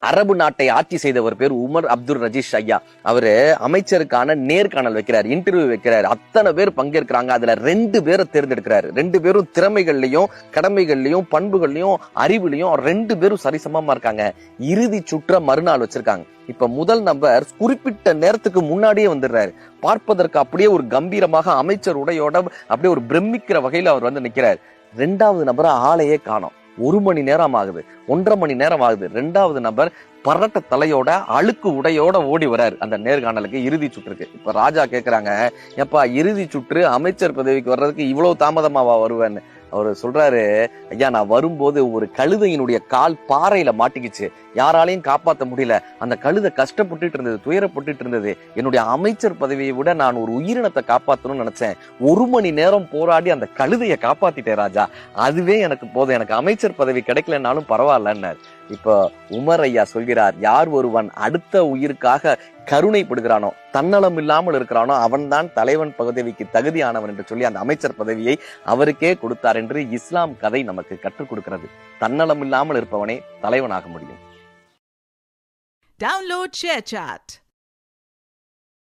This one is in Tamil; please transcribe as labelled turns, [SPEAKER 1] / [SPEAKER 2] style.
[SPEAKER 1] அரபு நாட்டை ஆட்சி செய்தவர் பேர் உமர் அப்துல் ரஜீஷ் ஐயா. அவரு அமைச்சருக்கான நேர்காணல் வைக்கிறார், இன்டர்வியூ வைக்கிறார். அத்தனை பேர் பங்கேற்கிறாங்க. அதுல 2 பேரை தேர்ந்தெடுக்கிறாரு. 2 பேரும் திறமைகள்லயும், கடமைகள்லயும், பண்புகள்லயும், அறிவுலையும் 2 பேரும் சரிசமமா இருக்காங்க. இறுதி சுற்ற மறுநாள் வச்சிருக்காங்க. இப்ப முதல் நபர் குறிப்பிட்ட நேரத்துக்கு முன்னாடியே வந்துடுறாரு. பார்ப்பதற்கு அப்படியே ஒரு கம்பீரமாக அமைச்சர் உடையோட அப்படியே ஒரு பிரமிக்கிற வகையில அவர் வந்து நிக்கிறார். 2வது நபரை ஆளையே காணோம். 1 மணி நேரம் ஆகுது, 1.5 மணி நேரம் ஆகுது. 2வது நபர் பரட்ட தலையோட அழுக்கு உடையோட ஓடி வர்றாரு அந்த நேர்காணலுக்கு, இறுதி சுற்றுக்கு. இப்ப ராஜா கேக்குறாங்க, ஏப்பா இறுதி சுற்று அமைச்சர் பதவிக்கு வர்றதுக்கு இவ்வளவு தாமதமாவா வருவேன்னு. அவரு சொல்றாரு, ஐயா நான் வரும்போது ஒரு கழுதையினுடைய கால் பாறையில மாட்டிக்கிச்சு, யாராலையும் காப்பாற்ற முடியல. அந்த கழுதை கஷ்டப்பட்டுட்டு இருந்தது, துயரப்பட்டுட்டு இருந்தது. என்னுடைய அமைச்சர் பதவியை விட நான் ஒரு உயிரினத்தை காப்பாற்றணும்னு நினைச்சேன். 1 மணி நேரம் போராடி அந்த கழுதையை காப்பாத்திட்டேன் ராஜா, அதுவே எனக்கு போதும், எனக்கு அமைச்சர் பதவி கிடைக்கலன்னாலும் பரவாயில்லன்னார். இப்போ உமர் ஐயா சொல்கிறார், யார் ஒருவன் அடுத்த உயிருக்காக கருணைப்படுகிறானோ, தன்னலம் இல்லாமல் இருக்கிறானோ, அவன்தான் தலைவன் பதவிக்கு தகுதியானவன் என்று சொல்லி அந்த அமைச்சர் பதவியை அவருக்கே கொடுத்தார் என்று இஸ்லாம் கதை நமக்கு கற்றுக் கொடுக்கிறது. தன்னலம் இல்லாமல் இருப்பவனே தலைவனாக முடியும்.
[SPEAKER 2] Download ShareChat.